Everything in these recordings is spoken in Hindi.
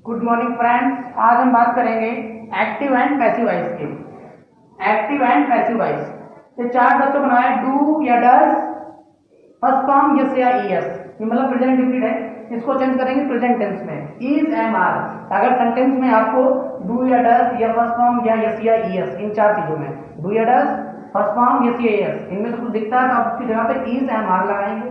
Good morning friends. आज हम बात करेंगे एक्टिव एंड पैसिव वॉइस की। एक्टिव एंड पैसिव वॉइस ये चार बच्चों बनाए डू या डज, फर्स्ट फॉर्म यस या ईएस, ये मतलब प्रेजेंट डिफिनिट है। इसको चेंज करेंगे प्रेजेंट टेंस में इज एम आर। अगर सेंटेंस में आपको डू या डज या फर्स्ट फॉर्म या यस या ईएस, इन चार चीजों में डू या डज, फर्स्ट फॉर्म यस या ईएस, इनमें से कुछ दिखता है तो आप उसकी जगह पे इज एम आर लगाएंगे।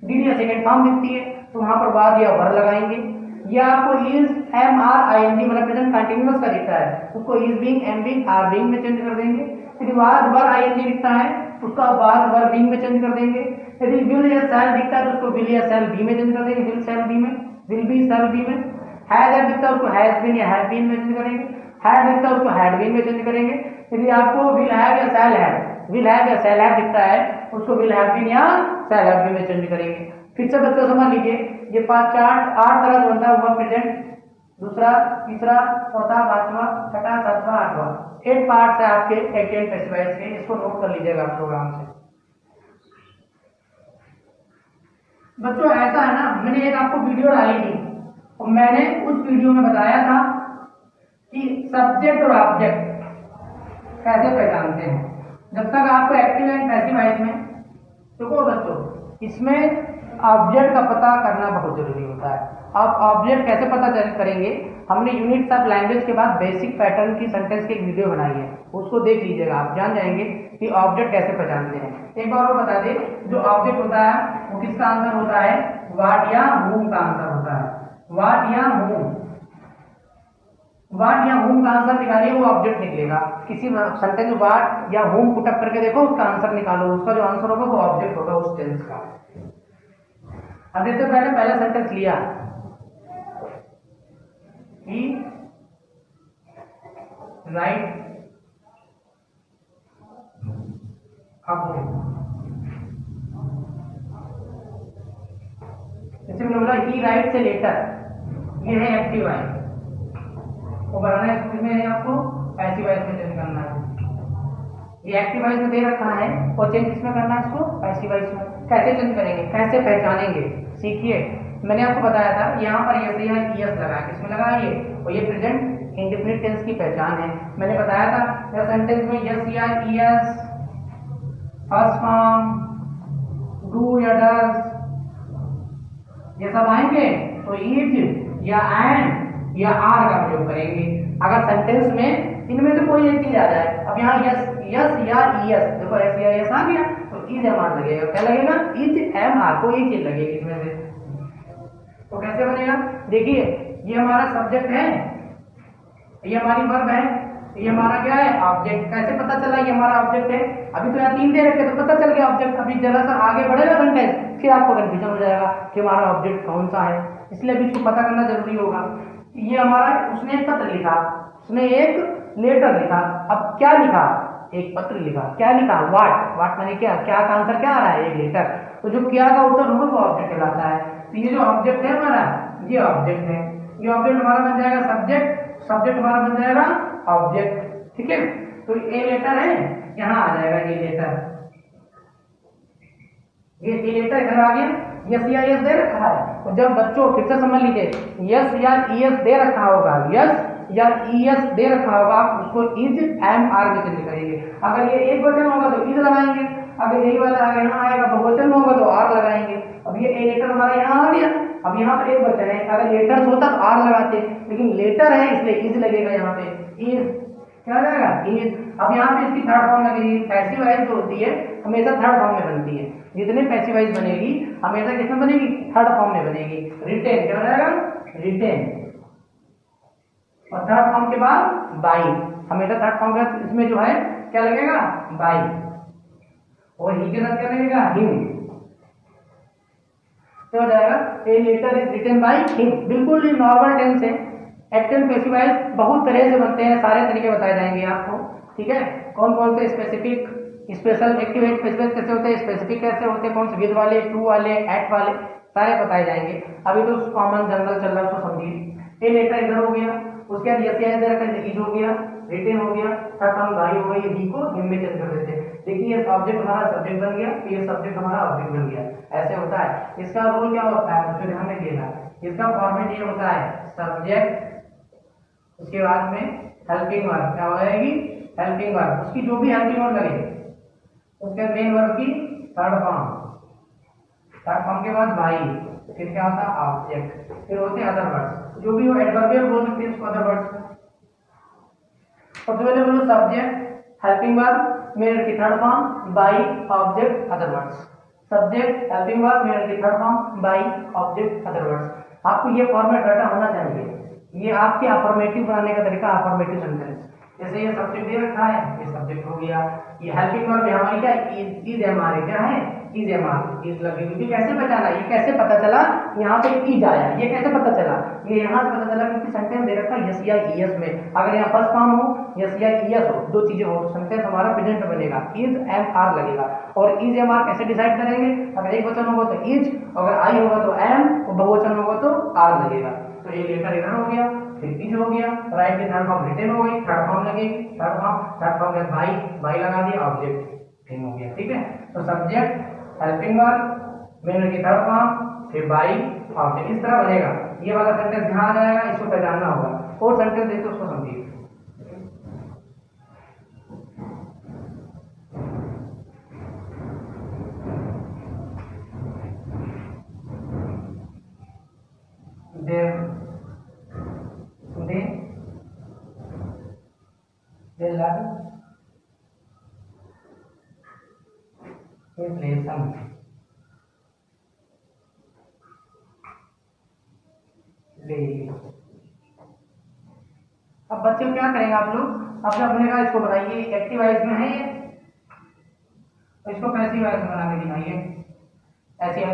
डीड या सेकेंड फॉर्म दिखती है तो वहां पर बाद या वर लगाएंगे। या आपको is am are I N G मतलब प्रेजेंट कंटिन्यूअस का दिखता है, उसको is being, am being, are being में चेंज कर देंगे। यदि बाद वर आई एन जी दिखता है उसका बाद वर बीइंग में चेंज कर देंगे। यदि विल या शैल दिखता है तो उसको विल या शैल बी में चेंज कर देंगे, विल शैल बी में, विल बी शैल बी में। हैज दिखता है उसको हैज बीन या हैव बीन में चेंज करेंगे। हैड दिखता है उसको हैड बीन में चेंज करेंगे। यदि आपको विल हैव या शैल हैव, विल हैव या शैल हैव दिखता है उसको विल हैव बीन या शैल हैव बीन में चेंज करेंगे। फिर से बच्चों समझ लीजिए, ये 5 8 तरह से बनता है वर्ब प्रेजेंट, दूसरा, तीसरा, चौथा, पांचवा, छठा, सातवां, आठवां। 8 पार्ट्स है आपके एक्टिव एंड पैसिव वॉइस के, इसको नोट कर लीजिएगा प्रोग्राम से। बच्चों ऐसा है ना, मैंने एक आपको वीडियो डाली थी और मैंने उस वीडियो में बताया था कि सब्जेक्ट और ऑब्जेक्ट कैसे पहचानते हैं। जब तक आपको एक्टिव एंड पैसिव वॉइस में देखो बच्चों, इसमें ऑब्जेक्ट का पता करना बहुत जरूरी होता है। आप ऑब्जेक्ट कैसे पता करेंगे, हमने यूनिट्स ऑफ लैंग्वेज के बाद बेसिक पैटर्न की सेंटेंस की एक वीडियो बनाई है, उसको देख लीजिएगा, आप जान जाएंगे कि ऑब्जेक्ट कैसे पहचानते हैं। एक बार और बता दें, जो ऑब्जेक्ट होता है वो किसका आंसर होता है, व्हाट या हूम का आंसर होता है। व्हाट या हूम, व्हाट या हूम का आंसर निकालिए, वो ऑब्जेक्ट निकलेगा। किसी सेंटेंस में व्हाट या हूम पुटअप करके देखो, उसका आंसर निकालो, उसका जो आंसर होगा वो ऑब्जेक्ट होगा उस टेंस का। अब देखते पहला सेंटेंस लिया, ही राइट अब जैसे मैंने बोला ही राइट से लेटर, ये है एक्टिव वॉइस, वो बनाना है इसमें आपको पैसिव वॉइस में चेंज करना है। ये एक्टिव वॉइस में दे रखा है और चेंज किसमें करना है, इसको पैसिव वॉइस में। कैसे चेंज करेंगे, कैसे पहचानेंगे, सीखिए। मैंने आपको बताया था यहाँ पर यस या ईएस लगा, किसमें लगा ये, और ये प्रेजेंट इंडेफिनिट टेंस की पहचान है। मैंने बताया था सेंटेंस में यस या ईएस, फर्स्ट फॉर्म, डू या डज, ये सब आएंगे तो इज या एंड या आर का प्रयोग करेंगे। अगर सेंटेंस में इनमें से कोई एक चीज आ जाए, अब यहाँ यस या ईएस, देखो एस या ईएस आ गया तो इज एम आर लगेगा। क्या लगेगा, इज एम आर, कोई एक चीज लगेगी इसमें से। तो कैसे बनेगा, देखिए ये हमारा सब्जेक्ट है, ये हमारी वर्ब है, ये हमारा क्या है, ऑब्जेक्ट। कैसे पता चला ये हमारा ऑब्जेक्ट है, अभी तो यहाँ 3 दे रखे तो पता चल गया ऑब्जेक्ट। अभी जरा सा आगे बढ़ेगा सेंटेंस फिर आपको कंफ्यूजन हो जाएगा कि हमारा ऑब्जेक्ट कौन सा है, इसलिए अभी इसको पता करना जरूरी होगा। ये हमारा, उसने एक पत्र लिखा, उसने एक लेटर लिखा। अब क्या लिखा, एक पत्र लिखा, क्या लिखा, व्हाट, व्हाट माने क्या, क्या का आंसर क्या आ रहा है, एक लेटर। तो जो क्या का उत्तर होगा वो ऑब्जेक्ट कहलाता है। तो ये जो ऑब्जेक्ट है हमारा, ये ऑब्जेक्ट है। ये ऑब्जेक्ट हमारा बन जाएगा सब्जेक्ट, सब्जेक्ट हमारा बन जाएगा ऑब्जेक्ट, ठीक है। तो ए लेटर है, यहाँ आ जाएगा ए लेटर, ये ए लेटर इधर आ गया। यस या ईएस दे रखा है, तो जब बच्चों फिर से समझ लीजिए, यस या ईएस दे रखा होगा, यस या ईएस दे रखा होगा, आप उसको इज एम आर में चेंज करेंगे। अगर ये एक वचन होगा तो इज लगाएंगे, अगर यही वाला अगर यहाँ आएगा बहुवचन होगा तो आर लगाएंगे। अब ये ए लेटर हमारा यहाँ आ गया, अब यहाँ पर एक वचन है, अगर लेटर होता तो आर लगाते, लेकिन लेटर है इसलिए इज लगेगा। यहाँ पे इज क्या लगेगा, इज। अब यहाँ पे इसकी थर्ड फॉर्म लगेगी। पैसिव वॉइस जो होती है हमेशा थर्ड फॉर्म में बनती है, जितने पैसिव वॉइस बनेगी हमेशा किसमें बनेगी, थर्ड फॉर्म में बनेगी। रिटेन क्या बनेगा, रिटेन, और थर्ड फॉर्म के बाद बाई, हमेशा थर्ड फॉर्म का इसमें जो है क्या लगेगा, बाई, और ही के साथ क्या लगेगा, हिम। क्या हो जाएगा, a letter is written by him. बिल्कुल नॉर्मल टेंस है। एक्टिव पैसिव वॉइस बहुत तरह से बनते हैं, सारे तरीके बताए जाएंगे आपको, ठीक है। कौन कौन से specific, special, active and passive कैसे होते हैं, स्पेसिफिक कैसे होते हैं, कौन से विद वाले, टू वाले, एट वाले, सारे बताए जाएंगे। अभी तो कॉमन जनरल चल रहा है उसको समझिए। ए लेटर इधर हो गया, उसके बाद यस या इधर का इज हो गया, रिटेन हो गया, थर्ड फॉर्म बाई हो गई, ही को हिम में चेंज कर देते हैं। देखिए ये ऑब्जेक्ट हमारा सब्जेक्ट बन गया, ये सब्जेक्ट हमारा ऑब्जेक्ट बन गया, ऐसे होता है। इसका रोल क्या होता है, जो ध्यान रखिएगा, इसका फॉर्मेट ये होता है, सब्जेक्ट उसके बाद में हेल्पिंग वर्ब क्या हो जाएगी, हेल्पिंग वर्ब, उसकी जो भी हेल्पिंग वर्ब लगे उसके मेन वर्ब की थर्ड फॉर्म के बाद बाई, फिर क्या होता है ऑब्जेक्ट, फिर होते हैं अदर वर्ड्स, जो भी हो एडवर्बियल बोल सकते हैं उसको अदर वर्ड्स। सबसे पहले बोलो सब्जेक्ट हेल्पिंग वर्ब मेन की third form by object other words, subject helping verb main की third form by object other words. आपको ये फॉर्मेट रटा होना चाहिए, ये आपके अफर्मेटिव बनाने का तरीका, अफर्मेटिव सेंटेंस। जैसे ये सब्जेक्ट दे रखा है, ये सब्जेक्ट हो गया, ये हेल्पिंग वर्ब हमारी क्या इज हमारे क्या है इज एमआर इज लगी हुई। कैसे पहचाना, ये कैसे पता चला यहाँ पे इज आया, ये कैसे पता चला, ये यहाँ से पता चला क्योंकि सेंटेंस दे रखा है यस या ईएस में। अगर यहाँ फर्स्ट फॉर्म हो यस या ईएस हो, दो चीजें हो, सेंटेंस हमारा प्रेजेंट बनेगा, इज एम आर लगेगा। और इज एम आर कैसे डिसाइड करेंगे, अगर एक वचन होगा तो इज, अगर आई होगा तो एम, और बहुवचन होगा तो आर लगेगा। तो ये लेटर इधर हो गया, फिर इज हो गया, राइट की थर्ड फॉर्म रिटन हो गई, थर्ड फॉर्म लगेगी, थर्ड फॉर्म में बाई लगा दिया, ऑब्जेक्ट फिर हो गया। ठीक है, तो सब्जेक्ट हेल्पिंग वर्ब मेन की थर्ड फॉर्म फिर बाई ऑब्जेक्ट, इस तरह बनेगा। ये वाला सेंटेंस ध्यान आ जाएगा, इसको पहचानना होगा। और सेंटेंस देखो उसको समझिए, they learn his lesson। अब बच्चे क्या करेंगे आप लोग, अपने अपने का इसको बनाइए, एक्टिव वॉइस में है ये, तो इसको पैसिव वॉइस में बना के दिखाइए। ऐसी ये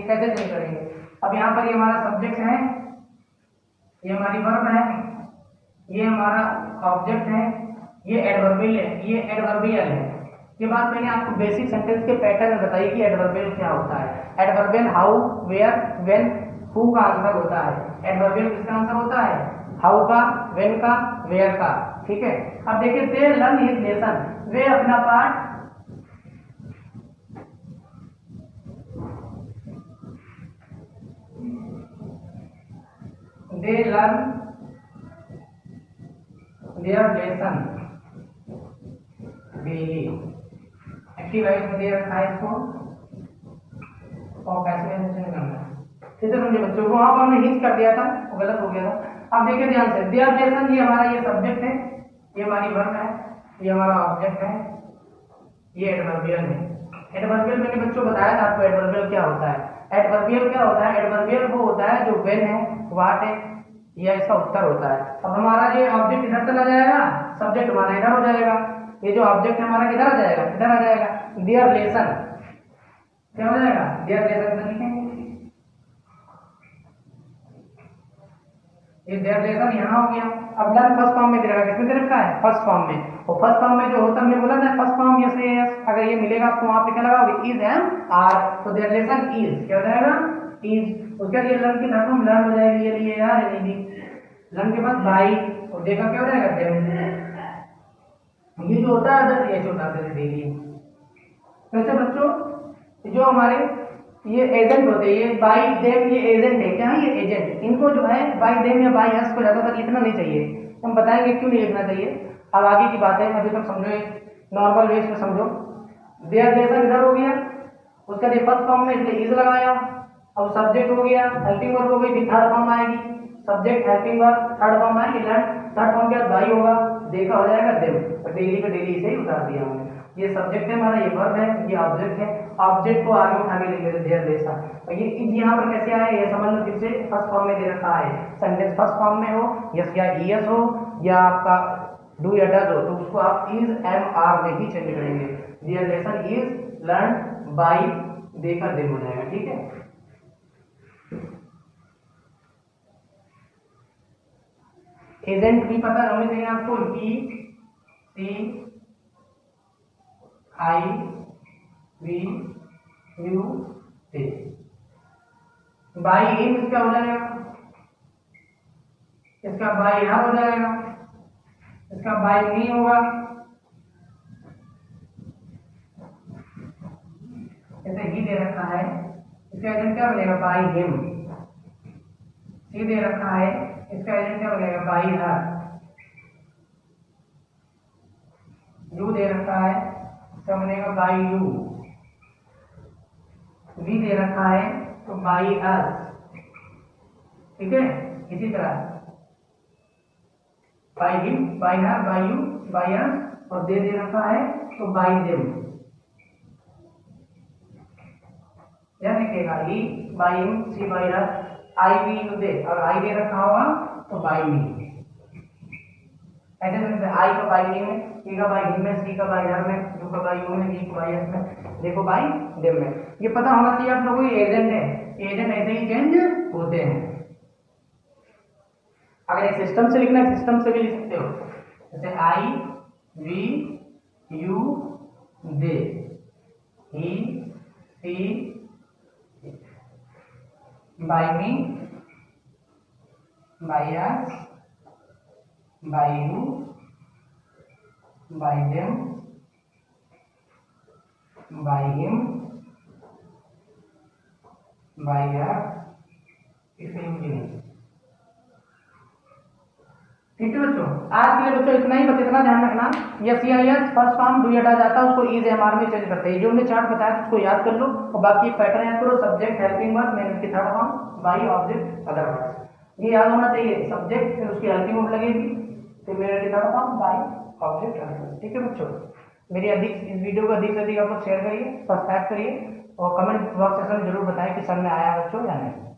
कैसे नहीं करेंगे। अब यहाँ पर ये हमारा सब्जेक्ट है, ये हमारी वर्ब है, ये हमारा ऑब्जेक्ट है, ये एडवर्बियल है, ये एडवर्बियल है। ये बात मैंने आपको बेसिक सेंटेंस के पैटर्न में बताई कि एडवर्बियल क्या होता है। Adverbial how, where, when, who का आंसर होता है। एडवर्बियल किसका आंसर होता है, हाउ का, व्हेन का, वेयर का। ठीक है, अब देखिए दे लर्न हिज लेसन, वे अपना पाठ they learn their lesson daily। Active voice में दे रखा है इसको, और कैसे मेंशन करना है, ठीक है समझे बच्चों को। वहां पर हमने हिच कर दिया था, वो गलत हो गया था। अब देखिए ध्यान से, देयर लेसन ये हमारा ये सब्जेक्ट है, ये हमारी वर्ब है, ये हमारा ऑब्जेक्ट है, ये एडवर्बियल है। एडवर्बियल मैंने बच्चों बताया था आपको एडवर्बियल क्या होता है। एडवर्बियल क्या होता है, एडवर्बियल वो होता है जो व्हेन है, व्हाट है, यह इसका उत्तर होता है। अब हमारा ये ऑब्जेक्ट इधर चला जाएगा, सब्जेक्ट हमारा इधर हो जाएगा, ये जो ऑब्जेक्ट है हमारा किधर आ जाएगा, इधर आ जाएगा। देयर लेसन क्या हो जाएगा, देयर लेसन लिखेंगे, ये देयर लेसन यहाँ हो गया। अब लर्न फर्स्ट फॉर्म में दे रखा है, किसमें दे रखा है, फर्स्ट फॉर्म में। और फर्स्ट फॉर्म में जो होता है, हमने बोला था फर्स्ट फॉर्म यस यस, अगर ये मिलेगा आपको वहां पे क्या लगाओगे, इज एम आर, तो देयर लेसन इज क्या हो जाएगा, इज। उसके बाद ये लर्न की थर्ड फॉर्म लर्न हो जाएगी, ये लिए यार नहीं, लर्न के बाद बाई, और देखा क्या हो जाएगा देम। ये जो होता है अदर, ये जो होता है डेली। वैसे बच्चों जो हमारे ये एजेंट होते हैं, ये बाई देम, ये एजेंट है क्या, ये एजेंट, इनको जो है बाई देम या बाई हस को ज्यादातर लिखना नहीं चाहिए, हम बताएंगे क्यों नहीं लिखना चाहिए, अब आगे की बात है, अभी तक समझो नॉर्मल वेज में समझो। देयर लेसन इधर हो गया, उसका ये फर्स्ट फॉर्म में इसलिए इज लगाया, अब सब्जेक्ट हो गया, हेल्पिंग वर्ब हो गई, फिर थर्ड फॉर्म आएगी, subject helping verb third form आएगी, लर्न थर्ड फॉर्म के बाद बाई होगा, देखा हो जाएगा देम, और डेली का डेली इसे ही उतार दिया हमने। ये सब्जेक्ट है हमारा, ये वर्ब है, ये ऑब्जेक्ट है, ऑब्जेक्ट को आगे उठा के लिख लेते देयर लेसन। और ये इज यहाँ पर कैसे आया, ये समझ लो, फिर से फर्स्ट फॉर्म में दे रखा है, सेंटेंस फर्स्ट फॉर्म में हो, यस या ईएस हो, या आपका डू या डज हो, तो उसको आप इज एम आर में ही चेंज करेंगे। There lesson is learn by, देखा देम हो जाएगा। ठीक है, एजेंट भी पता हमें चाहिए आपको, he she I we you they. By him इसका हो जाएगा, इसका बाई हर हो जाएगा, इसका बाई नहीं होगा, ऐसे ही दे रखा है, इसका एजेंट क्या बनेगा, बाई हिम। सी दे रखा है, इसका एजेंट क्या बनेगा, बाई हर। यू दे रखा है, तो बनेगा बाई यू। वी दे रखा है तो बाई अस, ठीक है। इसी तरह by him, by her, by you, by us, और दे रखा है तो बाई देम। क्या लिखेगा? He by him, she by her, I we you they, और आई दे रखा होगा तो बाई मी। ऐसे करके आई का बाई हिम में, ई का बाई हिम में, सी का बाई हर में, यू का बाई यू में, ई का बाई एस में, देखो बाई देम में। ये पता होना चाहिए आप लोगों को, एजेंट है, एजेंट ऐसे ही चेंज होते हैं। अगर एक सिस्टम से लिखना है, सिस्टम से भी लिख सकते हो, जैसे I we you they, he she by me, by us, by you, by them, by him, by her, इसे इंजीनियर। ठीक है बच्चों, आज के लिए बच्चों इतना ही, बस इतना ध्यान रखना, यस या यस फर्स्ट फॉर्म डू हटा जाता है, उसको इज एमआर में चेंज करते हैं। जो हमने चार्ट बताया उसको याद कर लो, और बाकी पैटर्न याद करो, सब्जेक्ट हेल्पिंग वर्ब, मेन की third form, by object other words, ये याद होना चाहिए। सब्जेक्ट फिर उसकी हेल्पिंग वर्ब लगेगी, फिर मेन की third form, by object other words. ठीक है बच्चों, मेरी इस वीडियो को अधिक से अधिक आप लोग शेयर करिए, सब्सक्राइब करिए, और कमेंट बॉक्स सेक्शन में जरूर बताएं कि समझ में आया बच्चों या नहीं।